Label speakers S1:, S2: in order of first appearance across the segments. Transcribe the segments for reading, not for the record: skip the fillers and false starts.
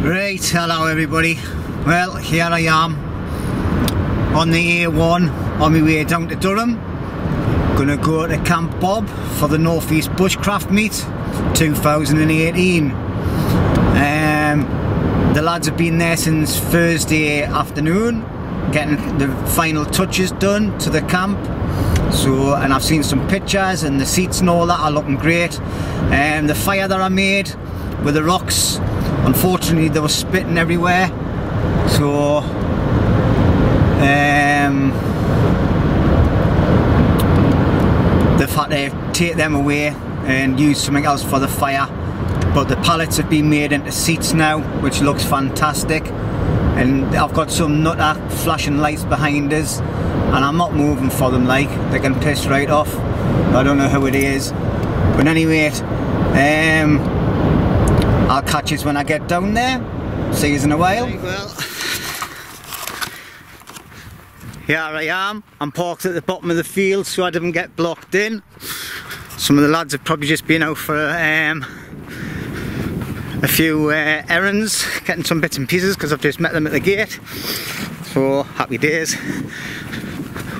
S1: Right, hello everybody. Well, here I am on the A1 on my way down to Durham. Gonna go to Camp Bob for the Northeast Bushcraft meet 2018. The lads have been there since Thursday afternoon, getting the final touches done to the camp. So, and I've seen some pictures, and the seats and all that are looking great. The fire that I made with the rocks, unfortunately they were spitting everywhere, so they've had to take them away and use something else for the fire. But the pallets have been made into seats now, which looks fantastic. And I've got some nutter flashing lights behind us, and I'm not moving for them, like, they can piss right off. I don't know who it is, but anyway, I'll catch you when I get down there. See you in a while. Well, here I am. I'm parked at the bottom of the field so I didn't get blocked in. Some of the lads have probably just been out for a few errands, getting some bits and pieces, because I've just met them at the gate. So happy days.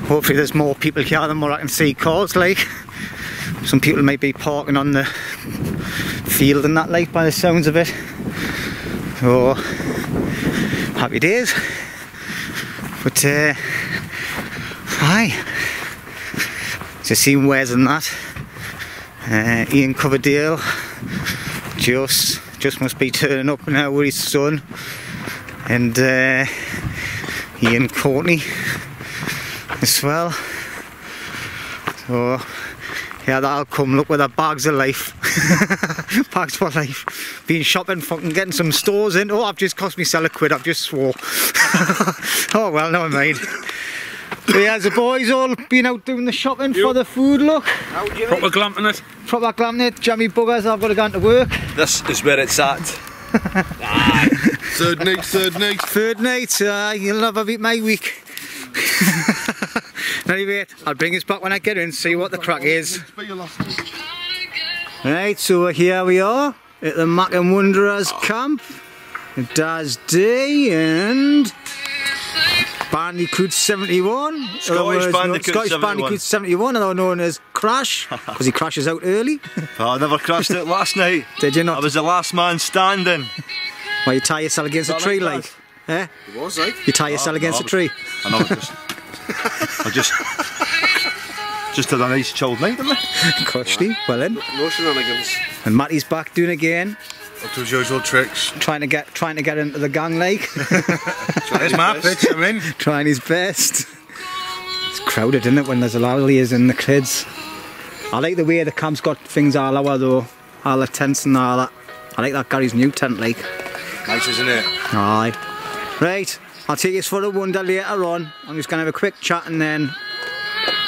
S1: Hopefully there's more people here than what I can see cars, like. Some people might be parking on the field and that, like, by the sounds of it. So happy days. But hi, just seeing Wes and that. Ian Coverdale just must be turning up now with his son, and Ian Courtney as well. So yeah, that'll come. Look with their bags of life. Bags for life. Been shopping, fucking getting some stores in. Oh, I've just cost myself a quid, I've just swore. Oh well, never mind. So yeah, the boys all been out doing the shopping for the food, look.
S2: Proper glamping it.
S1: Proper glamping it, jammy buggers, I've got to go into work.
S2: This is where it's at. Third night.
S1: Third night, you'll never beat my week. Anyway, I'll bring us back when I get in, see what the crack is. Right, so here we are at the Mac and Wanderers camp. Daz D and Bandicoot 71.
S2: Scottish
S1: Bandicoot 71, otherwise known as Crash, because he crashes out early.
S2: Oh, I never crashed out last night.
S1: Did you not?
S2: I was the last man standing.
S1: Well, you tie yourself against a tree, like? Eh?
S2: It was, like?
S1: You tie yourself against a tree.
S2: I know, I just had a nice chilled night, didn't I?
S1: Cushy, well then.
S2: No shenanigans.
S1: And Matty's back doing again.
S2: Up to his usual tricks.
S1: Trying to get into the gang, like.
S2: There's my pitch, I'm in.
S1: Trying his best. It's crowded, isn't it, when there's a lot of ladies and the kids. I like the way the camp's got things all over though. All the tents and all that. I like that Gary's new tent, like.
S2: Nice, isn't it?
S1: Aye. Right, I'll take you for a wander later on. I'm just going to have a quick chat and then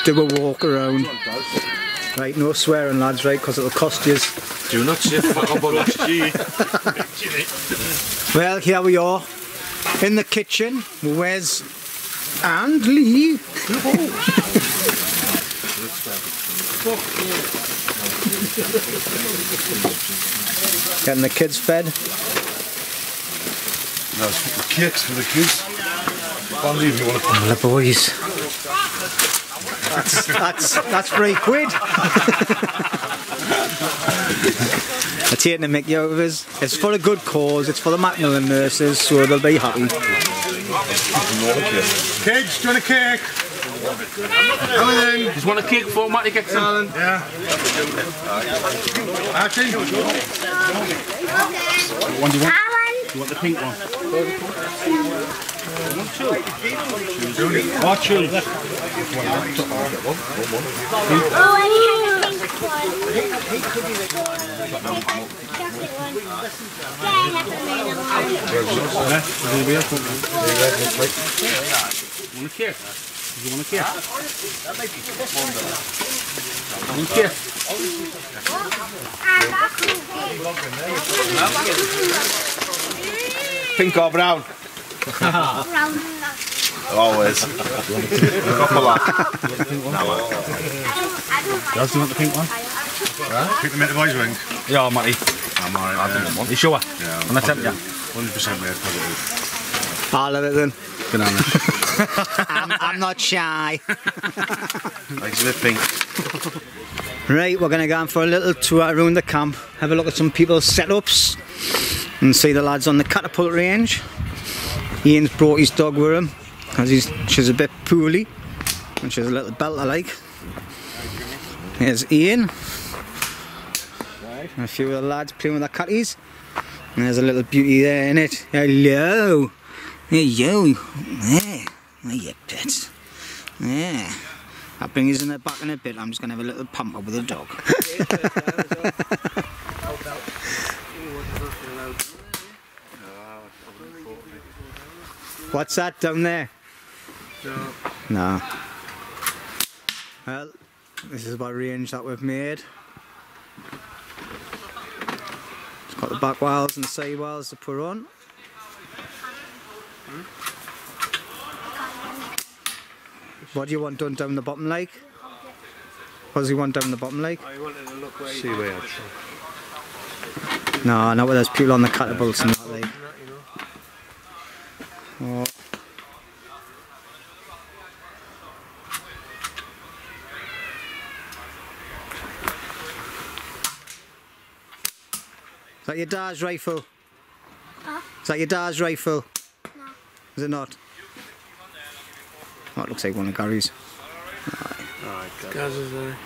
S1: do a walk around. Right, no swearing lads, right, because it'll cost you.
S2: Do not say fuck about G.
S1: Well, here we are in the kitchen with Wes and Lee. Getting the kids fed.
S2: There's cakes for the kids. I'll leave you one of them.
S1: The boys. That's £3. They're taking the mickey out of us. It's for a good cause, it's for the Macmillan nurses, so they'll be happy.
S2: Kids, do you want a cake? Just want a cake for Matty gets in? Yeah. Archie? What one do you want? You want the pink one? Two. Oh, two. Want a cake? You want a cake? Pink or brown?
S3: Brown.
S2: Always. Couple of.
S3: Does
S2: you want the pink one?
S3: Right.
S2: Pick them at the boys' wing.
S4: Yeah, Matty.
S2: I'm alright. I don't want one.
S4: You sure?
S2: Yeah.
S4: On the 10th, yeah.
S2: 100% red positive.
S1: All of it then.
S2: Banana.
S1: I'm not shy.
S2: Likes a bit pink.
S1: Right, we're going to go on for a little tour around the camp, have a look at some people's setups and see the lads on the catapult range. Ian's brought his dog with him because she's a bit poorly and she's a little belter like. Here's Ian and a few of the lads playing with their catties, and there's a little beauty there in it. Hello! Hello! There! There you pet. There. I'll bring you in the back in a bit. I'm just going to have a little pamper with the dog. What's that down there? No. Well, this is what range that we've made. It's got the back wires and side wires to put on. What do you want done down the bottom like? What does he want down the bottom like?
S4: I wanted to look where
S2: See where it's
S1: No, not where there's people on the catapults and that like. Oh. Is that your dad's rifle?
S3: Huh?
S1: Is that your dad's rifle?
S3: No.
S1: Is it not? Oh, it looks like one of Gary's.
S4: Gaz is there.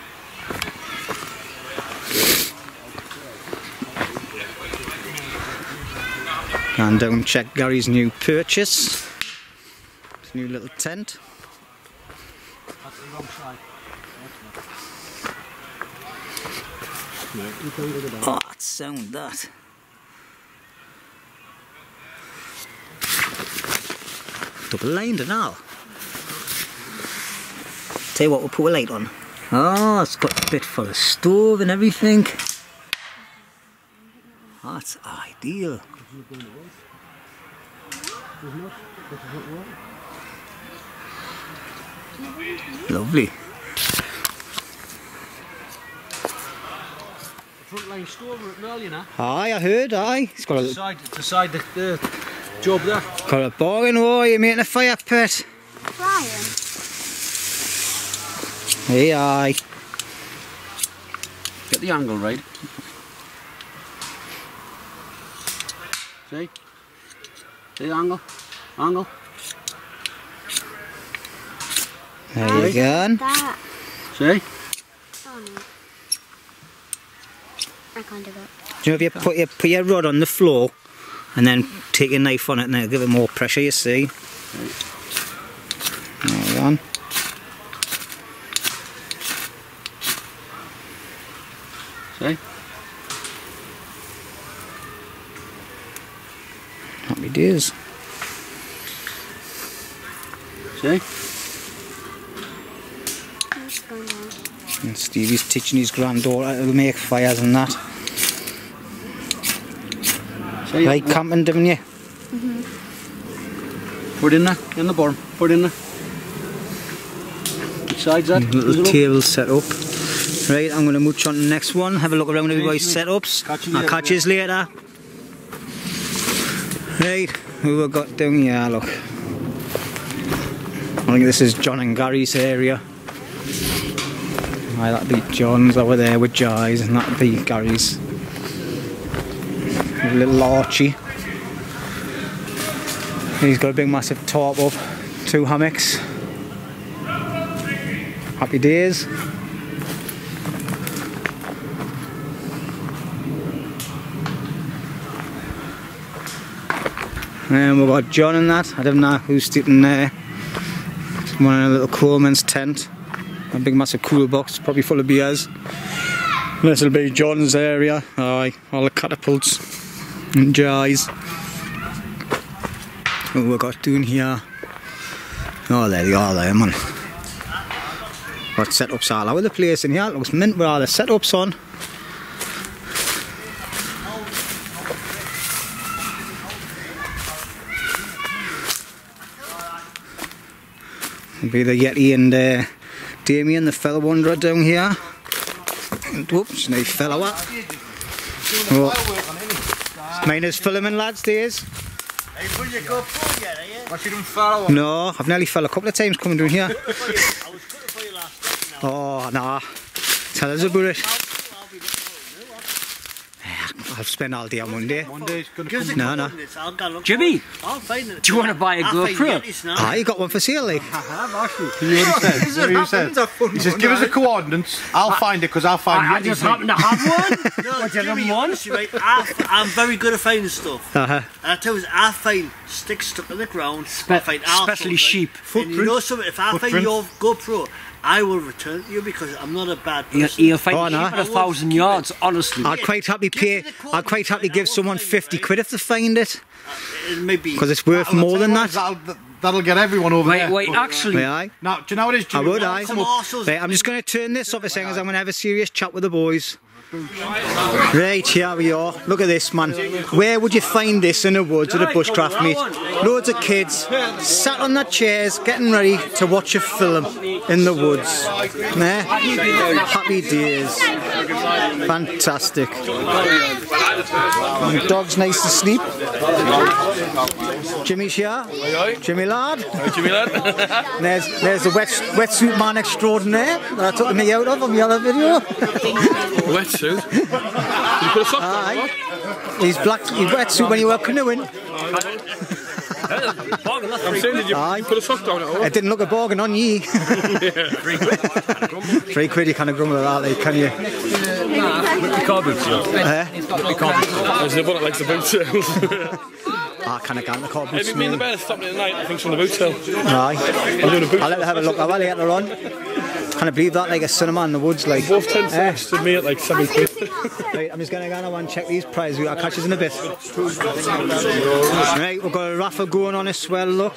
S1: And down and check Gary's new purchase. His new little tent.
S4: That's the wrong side.
S1: Oh, that sound that. Double lined and all. Tell you what, we'll put a light on. Oh, it's got a bit for the stove and everything. That's ideal. Lovely.
S4: Front line store we're at earlier now.
S1: Aye, I heard, aye. It's got a,
S4: Decide the job there.
S1: got a bargain, oh, you're making a fire pit.
S3: Brian.
S1: Hey, aye.
S4: Get the angle right. See? See the angle? Angle.
S1: There you go.
S3: That.
S4: See?
S3: Oh no. I can't do that.
S1: Do you know if you put your rod on the floor and then take your knife on it and then give it more pressure, you see? There you go.
S4: See?
S1: Happy days.
S4: See?
S3: It's going down.
S1: And Stevie's teaching his granddaughter to make fires and that.
S4: See?
S1: Right camping, didn't you?
S4: Put it in there, in the bottom. Put it in there. Which side's that?
S1: Little table set up. Right, I'm going to mooch on to the next one, have a look around everybody's setups. I'll catch you later. Right, who we got down here, look. I think this is John and Gary's area. Right, that'd be John's over there with Jai's, and that'd be Gary's. A little Archie. He's got a big massive tarp up, 2 hammocks. Happy days. And we've got John and that. I don't know who's sitting there. One in a little Coleman's tent. A big massive cool box, probably full of beers. This will be John's area. Aye, all the catapults and jars. What we got doing here? Oh, there they are there, man. Got setups all over the place in here. It looks mint with all the setups on. It'll be the Yeti and Damien, the fellow wanderer down here. And, whoops, no fellow up. Oh, Mine is filming, lads, these.
S5: Are you putting your GoPro yet, are you?
S2: What you doing far away?
S1: No, I've nearly fell a couple of times coming down here.
S5: I was cooking for you last night now.
S1: Oh, nah. Tell us about it.
S5: I'll be looking
S1: I'll spend all day on Monday.
S2: Monday's gonna
S5: for it.
S1: No, no.
S5: I'll go look
S4: Jimmy,
S5: for it. I'll find it.
S4: do you want to buy a GoPro?
S1: Ah, you got one for sale, like.
S2: You know what he said? He says, give us the coordinates. I'll find it because I'll find
S4: I just happen to have one.
S5: No,
S4: What, you
S5: Jimmy,
S4: have one?
S5: honestly, right, I'm very good at finding stuff.
S1: Uh-huh.
S5: And I tell you, I find sticks stuck in the ground. I find
S4: Especially
S5: arseholes,
S4: sheep.
S5: Right? And you know something, if I find your GoPro, I will return it to you because I'm not a bad person.
S4: You'll find
S1: Oh,
S4: sheep
S1: no.
S4: at 1,000 yards, honestly.
S1: I'd quite happily give someone 50 quid if they find it.
S5: Maybe.
S1: Because it's worth more than that.
S2: That'll get everyone over there.
S4: Wait, actually,
S1: May I?
S2: Now, do you know what it is,
S1: I
S2: Jimmy?
S1: would, I.
S5: Some arseholes.
S1: Right, I'm just going to turn this off a second because I'm going to have a serious chat with the boys. Right, here we are. Look at this, man. Where would you find this in the woods at a bushcraft meet? Loads of kids sat on their chairs getting ready to watch a film in the woods. Nah? Happy days. Fantastic. And the dog's nice to sleep. Jimmy's here. Jimmy lad.
S6: Jimmy lad.
S1: There's the wetsuit man extraordinaire that I took me out of on the other video.
S6: Wetsuit? Did you put a sock on?
S1: Aye. He's wetsuit when you were canoeing.
S6: I'm saying, did you
S1: Aye.
S6: put a sock down at all?
S1: It didn't look a bargain on ye. 3 quid you kind of grumble at that, like, can you?
S6: The car boots, yeah. There's the one that likes the boot sales.
S1: I kind of can't the car
S6: Hey,
S1: boots.
S6: me and the bear stopped in the night, I think, from the boot sale.
S1: Aye.
S6: I'm doing a boot
S1: I'll let them have a look. I'll later on. Can I believe that, like a cinema in the woods, like.
S6: Both 10 cents to me at like 7 quid.
S1: Right, I'm just going to go and check these prizes. We'll catch us in a bit. Right, we've got a raffle going on as well, look.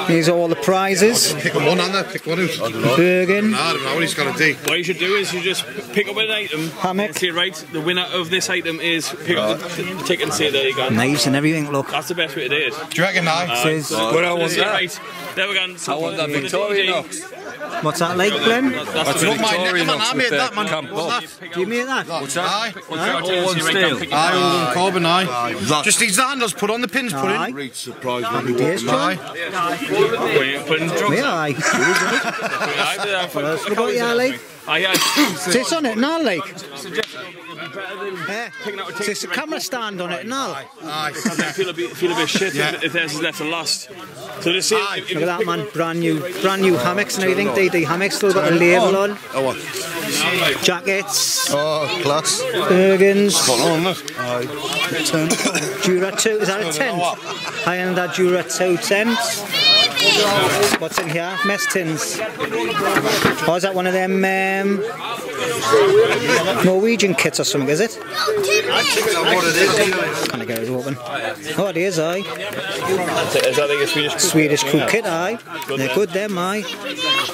S1: These are all the prizes.
S2: Pick one on there, pick one out.
S1: Bergen.
S2: I don't know what he's got to do.
S6: What you should do is you just pick up an item
S1: Hammock.
S6: and say, right, the winner of this item is pick up the ticket and say, there you go.
S1: Knives and everything, look.
S6: That's the best way to do it.
S2: Do you reckon now?
S1: Says,
S6: Well, I want that. Right, there we go.
S7: I want that Victorinox.
S1: what's that like, Glenn?
S6: That's
S2: Not my neck, man. I
S7: Victorinox
S2: made
S7: with
S2: that,
S7: the
S2: man.
S7: Camp
S2: What's
S7: Bob.
S2: that?
S1: Do you make that?
S7: What's that?
S2: Aye.
S7: All one steel.
S2: Aye, all carbon, aye. Just these handles put on the pins, put
S1: Aye.
S2: in.
S7: Great surprise.
S1: Happy days, John.
S6: Putting drugs
S1: Yeah, aye. What else we got here, like? Sits on it now, like. So it's a camera stand on it now.
S2: Aye.
S6: feel a bit shit if theirs is left and lost. So just see if
S1: Look at that, man. Brand new hammocks and everything. DD hammocks still got the label on.
S2: Oh, what?
S1: Jackets,
S2: Oh, class.
S1: Bergens,
S2: On this.
S1: Dura 2. Is that a tent? Highlander Dura 2 tent. What's in here? Mess tins. Or is that one of them Norwegian kits or something, is it? Can't get it open. Oh, it is, aye.
S6: is that like a
S1: Swedish crew kit, aye. They're good, them, aye.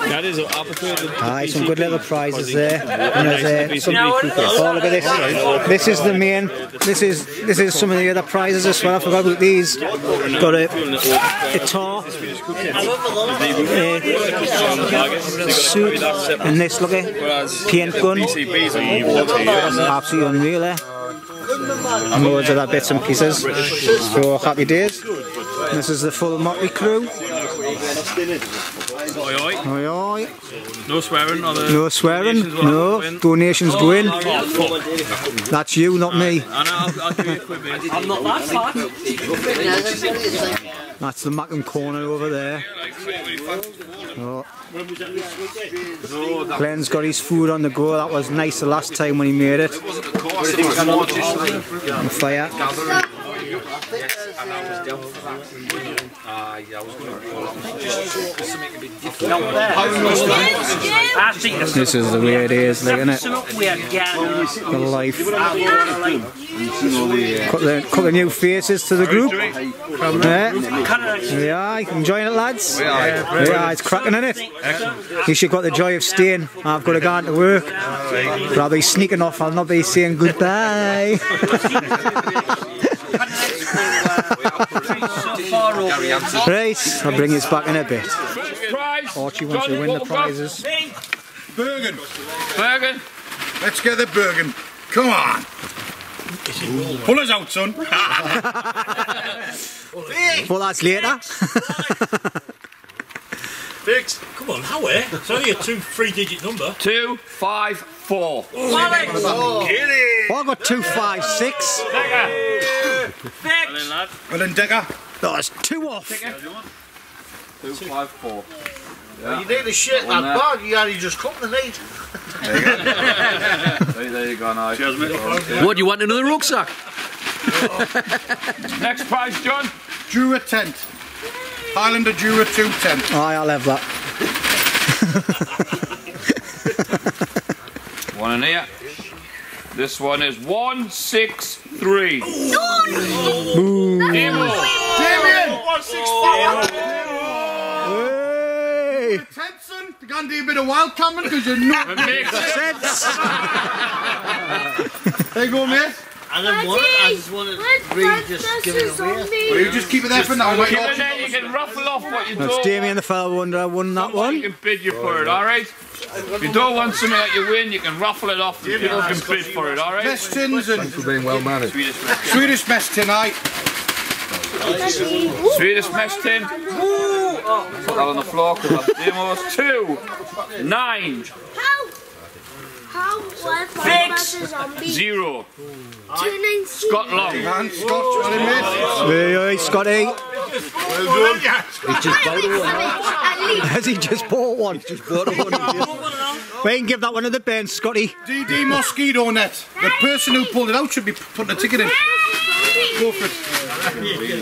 S6: That is, I prefer the
S1: Aye, some good little prizes there. And there's, some, oh, look at this. This is the main. This is some of the other prizes as well. I forgot about these. Got a tar, suit, and this, look at paint gun. Absolutely unreal, eh? And loads of that bits and pieces. So happy days. This is the full Motley crew.
S6: Oi, oi.
S1: Oi, oi.
S6: No swearing.
S1: No swearing. No. Donations go in. That's you, not me.
S6: I'll give you a quick bit.
S4: I'm not that fat.
S1: That's the Mackham corner over there. Oh. Glenn's got his food on the go. That was nice the last time when he made it. On fire. This is the way it is, like, isn't it? The life. Couple of new faces to the group. Yeah, enjoying it, lads? Yeah, it's cracking, isn't it? At least you've got the joy of staying. I've got to go on to work. But I'll be sneaking off, I'll not be saying goodbye. Right, I'll bring this back in a bit. Archie wants to win the prizes.
S2: Bergen.
S6: Bergen.
S2: Let's get the Bergen. Come on. Pull us out, son.
S1: Well, that's later.
S5: Biggs, come on, how it's only a 2-3-digit number.
S7: 254.
S1: Well, I got 256.
S2: Well then, Decker.
S1: That's 2 off.
S7: 254.
S5: You need a shit that bag, you only just come tonight.
S7: There you go now.
S2: Cheers, mate.
S4: What, you want another rucksack?
S7: Next prize, John.
S2: Jura tent. Highlander Jura 2 tent.
S1: Aye, I'll have that.
S7: One in here. This one is 163.
S2: Damien! 164!
S1: Hey!
S2: Tent, son. You can't do a bit of wild camping because you're not.
S7: It makes
S1: Sense.
S2: There you go, mate.
S5: I didn't want it, I just wanted Reed just give it away.
S2: Well, you just keep it there for now, mate.
S7: Keep it there, you can ruffle off what you
S1: That's
S7: don't
S1: Damien the fella wonder won that
S7: You
S1: one.
S7: can bid you for it, alright? If you don't want something that you win, you can ruffle it off and people can bid for it, alright?
S2: Mess tins and
S6: For being well managed.
S2: Swedish mess tonight.
S7: Swedish mess tin. Put that on the floor because that's demos. 2, 9,
S3: Fix!
S7: 0. Scott Long.
S2: And Scotch, well, mate.
S1: Hey, Scotty. Has he just bought one? We can give that one to the Ben, Scotty.
S2: DD Mosquito Net. The person who pulled it out should be putting a ticket in. Go for it.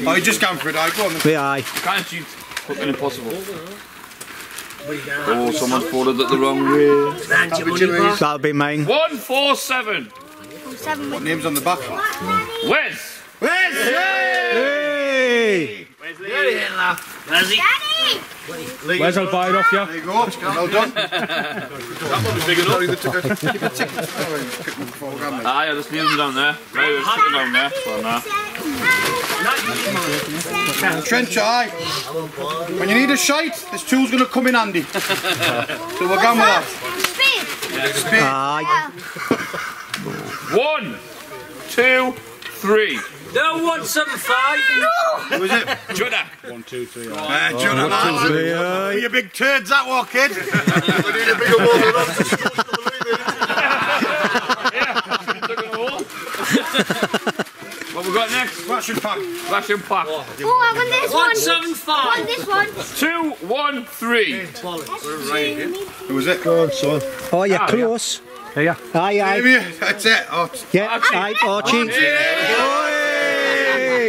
S2: Oh, you just gone for it. Aye, go on then.
S1: Yeah, aye.
S7: Can't you? Fucking impossible. Oh, someone's folded it the wrong way.
S1: That'll be mine.
S7: 147.
S2: What name's on the back?
S7: Wes.
S1: Hey!
S6: Where's I'll buy it off you?
S2: There you go. Well done.
S7: Ah, yeah, just leave them down there. Right, we'll stick them down there. For now.
S2: Trench eye. When you need a shite, this tool's going to come in handy. So we're going with that. Spade.
S1: Aye.
S7: 1, 2, 3.
S4: No, 175.
S2: Who is it?
S7: Judda.
S2: Jonah, you big turds that war, kid. We need a bigger one than us.
S7: What we got next?
S2: Ration pack.
S7: Ration pack.
S3: Oh, I want this one.
S4: 175.
S3: I want this one.
S7: 2, 1, 3.
S2: Who is it? Go on, son.
S1: Oh, you're close.
S6: Here.
S1: Aye, aye.
S2: That's it. Oh,
S1: Yeah, aye, Archie. Hey,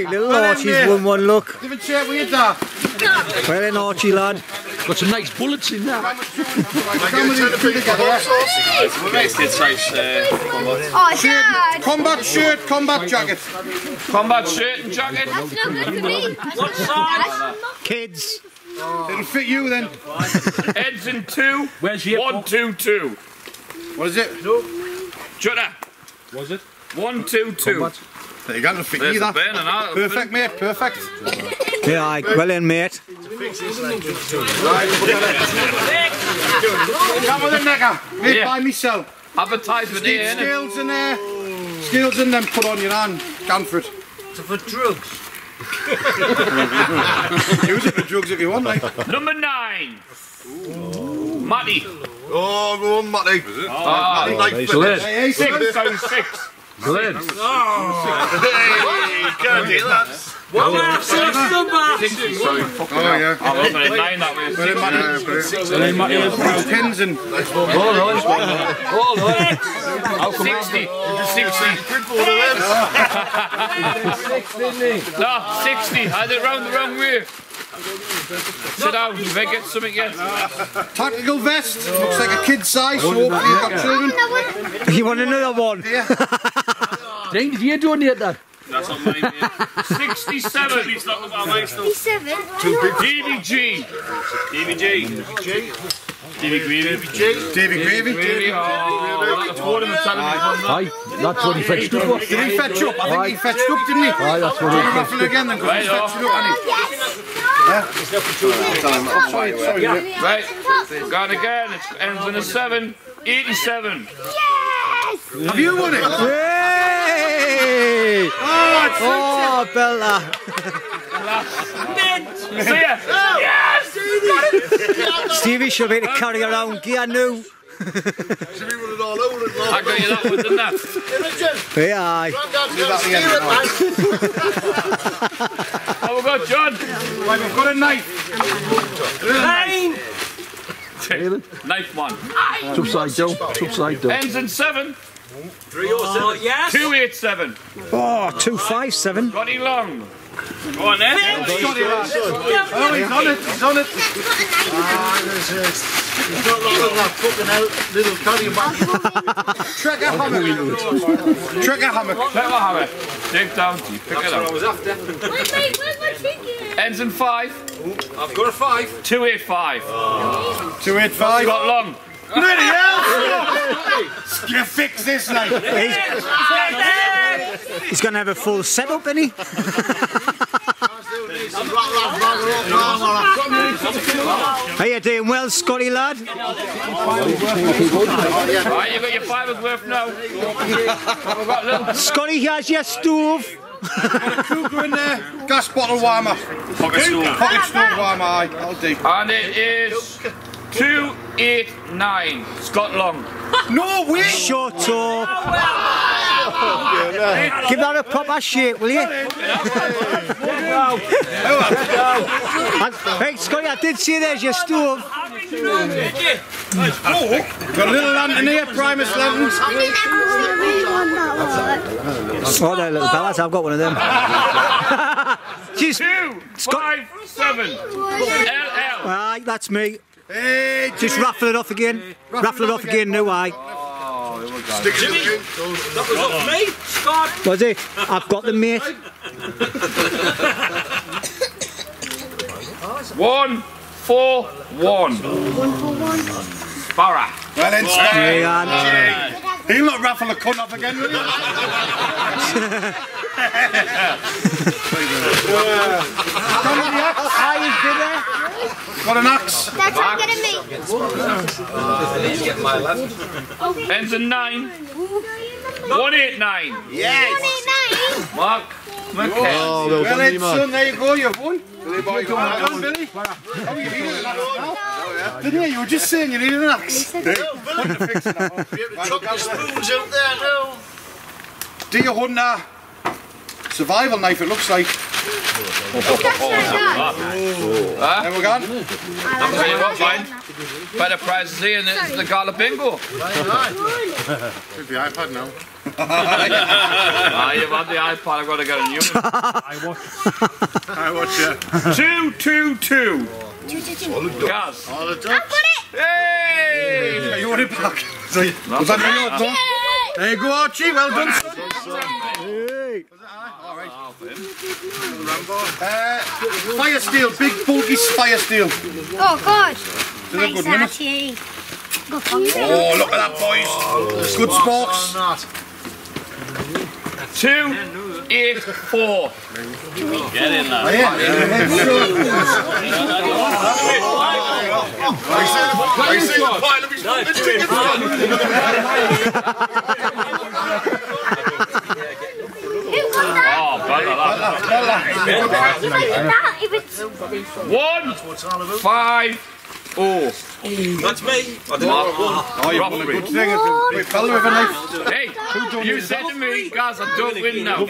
S1: little
S2: Well then,
S1: Archie's
S2: mate.
S1: won one, look.
S2: different shape with your dad.
S1: Well then, Archie, lad.
S4: Got some nice bullets in there.
S2: Come with these two together.
S3: Oh, Dad.
S2: Combat shirt, combat jacket.
S7: Combat shirt and jacket.
S3: That's no good for me.
S4: What size?
S1: Kids.
S2: It'll fit you then.
S7: Heads in 2.
S4: Where's your
S7: 1, 2, 2.
S2: What is it?
S7: Judda.
S6: Was it?
S7: 1, 2, 2.
S2: There you go, it'll fit
S7: There's
S2: you
S7: the
S2: that.
S7: bin and that.
S2: Perfect, mate, perfect.
S1: Yeah, aye. Well then, mate.
S2: Come with a necker. Made
S7: Yeah.
S2: by myself.
S7: Advertisement
S2: Need
S7: here, innit?
S2: scales in there. Scales in them, put on your hand. Ganford.
S5: For drugs.
S2: Use it for drugs if you want, like.
S7: Number 9. Matty.
S8: Oh, go on, Matty.
S6: Glenn.
S2: Hey,
S7: 606.
S6: Glenn.
S8: Hey, can't do that.
S4: What about six number?
S7: 60, sorry. Fucking
S2: Oh,
S7: hell.
S2: yeah.
S7: I'm looking at 9 that way.
S2: Pins and...
S6: Hold on.
S7: 60. 60. No, 60. I did it round the wrong way. Sit down, you may get something yet.
S2: Tactical vest. Looks like a kid's size, so hopefully you've got children.
S1: You want another one?
S4: Ding, did you donate that?
S7: That's not mine, mate. 67.
S3: 57.
S7: DVG. Davy Gravy.
S2: Davy Gravy.
S7: Gravy. Oh, that's one of the television.
S4: Aye, that's what he fetched up.
S2: Did he fetch up? I think he fetched up, didn't he?
S4: Aye, that's what he
S2: Raffle
S4: fetched up.
S2: again then, because he
S7: Right,
S2: fetched it up, hasn't he? Sorry, mate.
S7: Right, gone again. It ends in a 7. 87.
S3: Yes!
S2: Have you won it?
S1: Hey! Hey! Oh, Bella!
S7: See ya! Yes!
S1: Stevie should be able to carry around gear now.
S7: I got you that one, didn't I?
S1: Hey, aye.
S7: Oh, we got John.
S2: Right, we've got a knife.
S7: Knife one.
S4: It's upside down. It's upside down.
S7: Ends in 7.
S5: 307. Yes.
S7: 287.
S1: Oh, 257.
S7: Got it long. Go on then.
S2: Oh, he's on it, he's on it.
S8: He's not like that fucking out little carrying back.
S2: Trigger hammock. Trigger hammock.
S7: Clever hammer. Dig down deep. Pick it up.
S3: Where's my ticket?
S7: Ends in 5.
S8: I've got a 5.
S7: 285.
S2: 285.
S7: Got long.
S2: Bloody hell! You fix this, like.
S1: He's going to have a full setup, isn't he? How you doing well, Scotty lad?
S7: Right, you got your 5 worth now. We've got little
S1: Scotty, here's your stove.
S2: Cougar in there. Gas bottle warmer.
S7: pocket stool.
S2: Pocket stove warmer, aye. That'll do.
S7: And it is 289. Scott Long.
S2: No way!
S1: Shut up. Give that a proper shake, will you? Hey, Scotty, I did see there's your stove.
S2: Got a little lantern here, Primus lantern.
S1: Oh, they're little bellas, I've got one of them. Jeez.
S7: 257. LL.
S1: Aye, that's me.
S2: Hey,
S1: Just raffle it off again. Raffle it off again, no, aye.
S8: Stick it in.
S5: That was up me, Scott.
S1: Was it? I've got the mate.
S7: 141. Barra.
S2: well then,
S1: Hey, Ann.
S2: he'll not raffle the cunt off again, will he? Come on, the axe.
S1: Aye, he's been there.
S2: Got an axe.
S3: That's what I'm getting me.
S7: Ends in 9. 189.
S3: Yes.
S7: Mark. Okay.
S8: Oh, well
S2: Well
S8: done,
S2: then,
S8: you
S2: son,
S8: man.
S2: there you go, you've won.
S8: Billy boy,
S2: Well done, Billy. Oh, you needed an axe now. Didn't you? You were just saying you needed an axe.
S8: Chuck the spoons out there now.
S2: Deer hunter. Survival knife, it looks like. There we go.
S7: I'll tell you what, mine. Better prizes here than the Gala Bingo.
S8: Take the iPad now.
S7: Ah, you've had the iPad, I've got to get a new one.
S8: I watch you.
S7: 222. Gaz.
S8: All the
S3: I've
S8: ducks.
S3: got it.
S7: Hey!
S2: You want it back? Was that your note, no? There you go, Archie. Well done, son. Fire steel, big bulky fire steel.
S3: Oh God.
S2: They're good, isn't it?
S3: Archie.
S2: Oh, look at that, boys. Good sporks.
S7: 284. Get in there.
S2: Oh, yeah.
S8: I see the pile of his fucking tickets.
S3: Who got that?
S7: Oh, better that.
S3: If it's
S7: 150.
S5: That's me.
S2: Oh, you've won a good thing. We fell with a knife.
S7: Hey, you said to me, guys, I don't win now.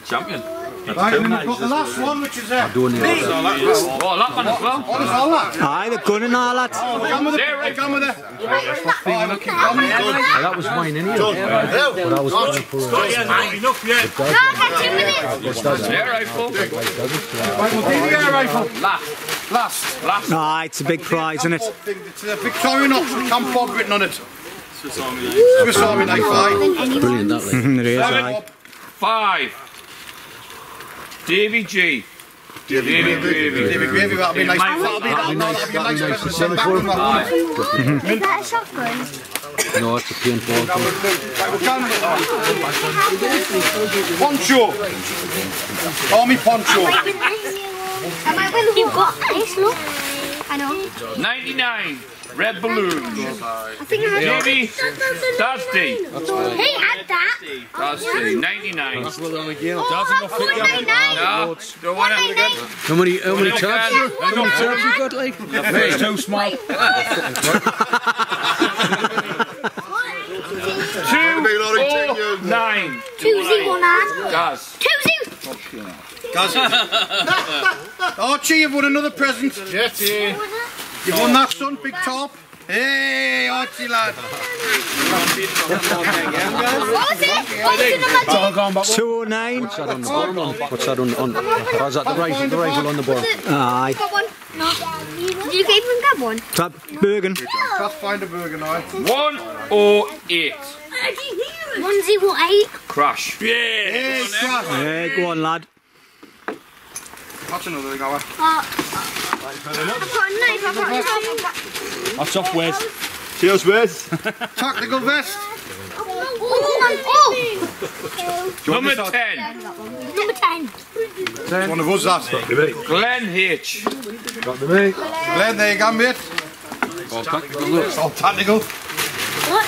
S7: Champion.
S2: Right, and we've got the last one, which is there.
S7: Oh, that one as well.
S2: What is all that?
S1: Aye, the gun and all that.
S2: Come with it. Come with it.
S4: That was mine anyway. But I was going to put
S5: Scott, yeah, not enough yet.
S3: no, I had 2 minutes.
S7: Air rifle.
S2: Right, we'll do the air rifle. Last.
S1: Aye, it's a big prize, isn't it?
S2: It's a Victorinox Camp Bob written on it. Swiss Army knife, aye.
S4: brilliant, that like.
S1: It is, aye.
S7: 5. Davy G.
S2: David Gravy, that'll be nice. That'll be a nice present back from that one.
S3: Is that a shotgun?
S4: No, it's a paintball.
S2: Poncho. Army poncho.
S3: You've got this, look. I know.
S7: 99. Red balloons.
S3: I think I had
S7: Maybe. That's D.
S3: He had that.
S7: That's D. 99.
S6: That's a little again.
S3: Oh,
S6: Doesn't go fit yet.
S7: No, don't want it.
S4: How many tabs? How many tabs you got, like?
S6: It's too small.
S7: 209.
S3: 2-0-9.
S7: Gaz.
S2: 'Cause Archie, you've won another present.
S8: Yes, yeah.
S2: You've won that, son, big top. Hey, Archie, lad.
S3: What was it? What was the number?
S1: 209.
S4: What's that on the bottom? What's that on? Or is that the rifle on the bottom?
S1: Aye.
S3: Got one. No. Did you even get one?
S1: Top Bergen.
S2: Pathfinder Burger night.
S7: 108.
S3: 108.
S7: Crash.
S2: Hey, Crash.
S1: Yeah, go on, lad.
S2: That's another thing, I've
S3: I've got a knife. I've got a knife.
S6: That's off Wes.
S8: Cheers, Wes.
S2: Tactical vest.
S3: Oh.
S7: Number 10.
S3: Number 10.
S2: One of us, that.
S7: Glen H.
S2: Glenn, there you go, mate. All tactical.
S3: What?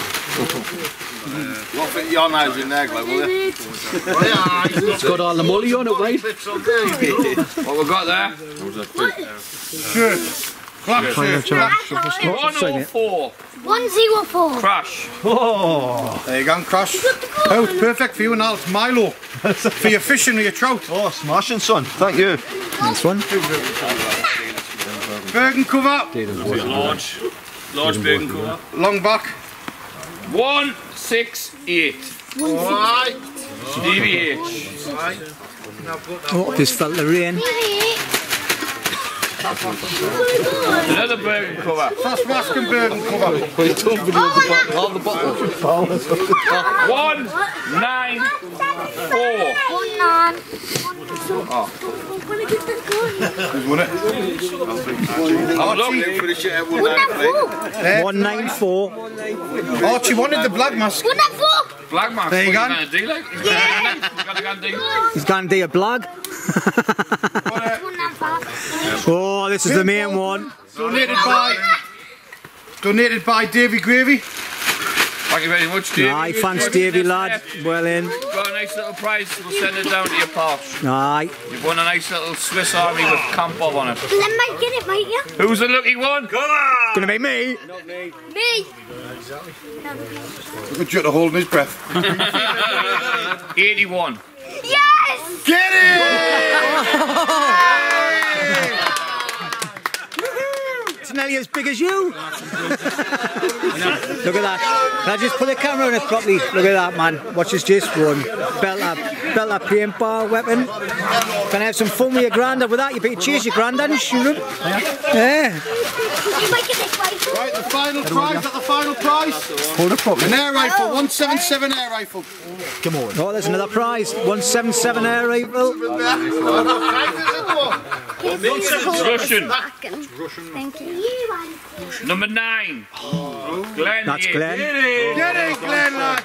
S8: What fit your nose in there, Glenn, will you?
S4: It's got all the molly on it, mate.
S7: What we got there?
S2: Shirt. Black shirt.
S7: 104.
S3: 104.
S7: Crash.
S2: There you go, Crash. Oh, it's perfect for you and all. It's Milo. For your fishing with your trout.
S8: Oh, smashing, son. Thank you.
S1: Nice one.
S2: Bergen cover.
S7: Large Bergen cover.
S2: Long back.
S7: 168.
S8: Alright.
S7: DVH.
S1: Oh, just felt the rain.
S7: Another Bergen cover.
S2: Fast mask and Bergen cover.
S7: 194.
S3: 194.
S2: Who's won it?
S8: Archie. Finish it at 193.
S1: 194.
S2: Archie wanted the black mask.
S3: 194.
S7: Black man.
S2: There you go.
S7: What are you gonna do, like? He's gonna do.
S1: He's going to do a blag. Oh, this is the main one.
S2: Donated by Davy Gravy.
S7: Thank you very much, Davey.
S1: Aye, thanks, Davy, lad. Well in.
S7: Got a nice little prize. We'll send it down to your pouch.
S1: Aye.
S7: You've won a nice little Swiss Army with Camp Bob on it.
S3: Let Mike get it, mate, yeah?
S7: Who's the lucky one? Come on!
S1: Gonna be me.
S3: Me.
S2: Look at Jutta holding his breath.
S7: 81.
S3: Yes!
S2: Get
S1: It's nearly as big as you. Look at that. Can I just put the camera on it properly? Look at that, man. Watch us just run. Belt that paintball weapon. Can I have some fun with your granddad with that? You better chase your granddad and shoot him. Yeah.
S3: You might get this way.
S2: Right, the final prize, the final prize.
S1: Hold it properly.
S2: An air rifle, 177 air rifle.
S1: Come on. Oh, there's another prize. 177 air rifle.
S7: Russian.
S3: Thank you.
S7: Number 9. Glenn.
S1: That's Glenn.
S2: Get in, Glenn, lad.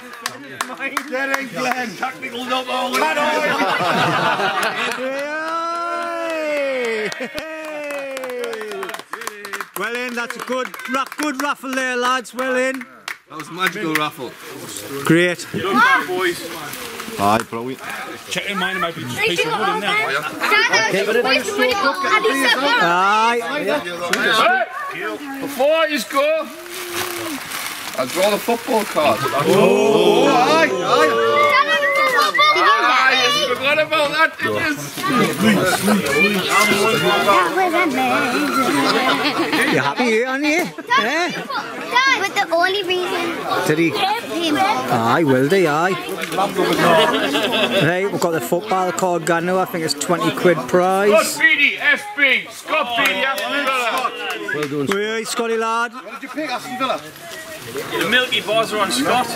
S2: Get in, Glenn. Tactical not all.
S1: Well in, that's a good raffle there, lads. Well in.
S8: That was a magical raffle.
S1: Great.
S7: Boys.
S8: Aye, brilliant.
S6: Check in mine, might be just a piece of wood in there.
S1: Aye.
S7: Hey, before you go, I'll draw the football card.
S2: Oh, aye.
S7: You forgot about that, did you?
S1: You happy, aren't you? Eh?
S3: But the only reason
S1: Did he? Aye, will they? Aye. Right, we've got the football card gun now. I think it's 20 quid prize.
S7: Scott Beatty, FB. Scott Beatty, Aston Villa.
S4: Well done.
S1: Right, Scotty lad.
S2: What did you pick, Aston Villa?
S6: The Milky Bars are on Scott.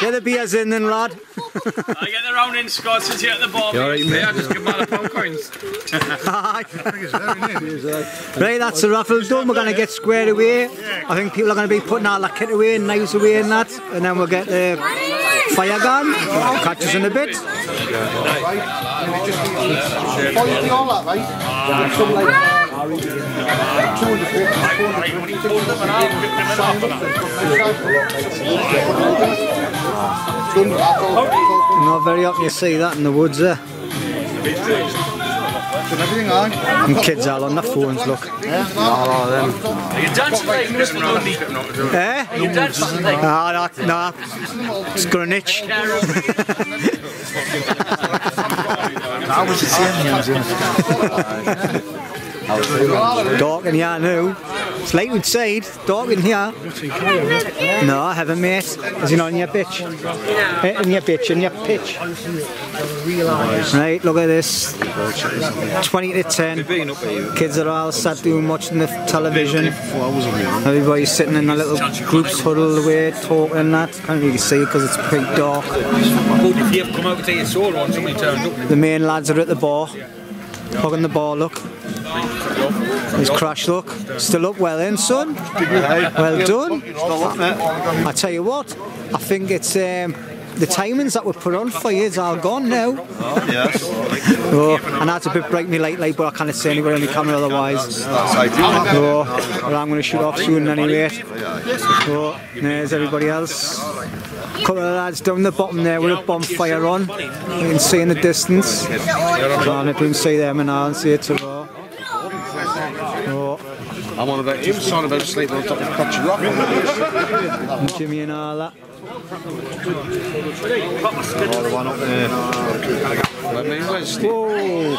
S1: Get the beers in then, lad.
S6: I get the round in Scott since you're at the bar.
S4: Alright, mate.
S7: Yeah, just give him all the pound coins.
S1: Aye. Right, that's the raffle done. We're going to get squared away. I think people are going to be putting all the kit away and knives away and that. And then we'll get the fire gun. Catch us in a bit.
S2: All that, right?
S1: Not very often you see that in the woods there. And kids are on their phones, look.
S6: Are you dancing like Mr. Lundy?
S1: Eh?
S6: Are you dancing today?
S1: Nah. It's got an itch. Dark in here now. It's late outside, dark in here. No, I haven't, mate. Is he not in your pitch? In your pitch, in your pitch. Right, look at this. 20 to 10. Kids are all sat doing watching the television. Everybody's sitting in a little groups huddled away, talking and that. Can't really see it because it's pretty dark. The main lads are at the bar. Hugging the bar, look. He's crashed, look. Still up well in, son. Well done. I tell you what, I think it's the timings that were put on for you is all gone now. Oh, and that's a bit bright me lately, but I can't see anywhere on the camera otherwise. Oh, well, I'm going to shoot off soon anyway. Oh, there's everybody else. A couple of lads down the bottom there with a bonfire on. You can see in the distance. I can see them and I'll see it too.
S2: I'm on about Jim's song about sleeping on top of Country Rock.
S1: And Jimmy and all that.
S2: One up there.
S1: Whoa!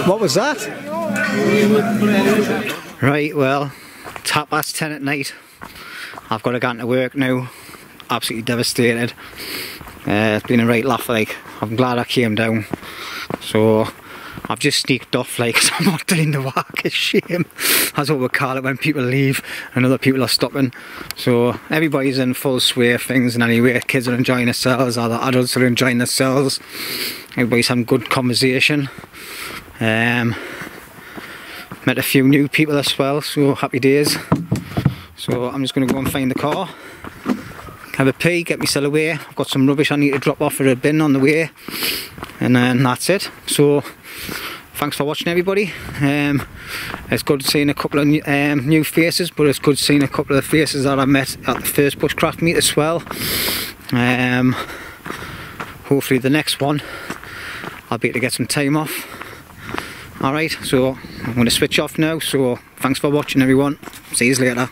S1: What was that? Right, well, it's 10:30 at night. I've got to go into work now. Absolutely devastated. It's been a right laugh, like. I'm glad I came down. So I've just sneaked off, like, because I'm not doing the work. It's shame. That's what we call it when people leave and other people are stopping. So everybody's in full sway of things, and anyway, kids are enjoying themselves, other adults are enjoying themselves. Everybody's having good conversation. Met a few new people as well, so happy days. So I'm just going to go and find the car, have a pee, get myself away. I've got some rubbish I need to drop off at a bin on the way, and then that's it. So thanks for watching, everybody. It's good seeing a couple of new faces, but it's good seeing a couple of the faces that I met at the first bushcraft meet as well. Hopefully the next one I'll be able to get some time off. Alright, so I'm going to switch off now, so thanks for watching, everyone. See you later.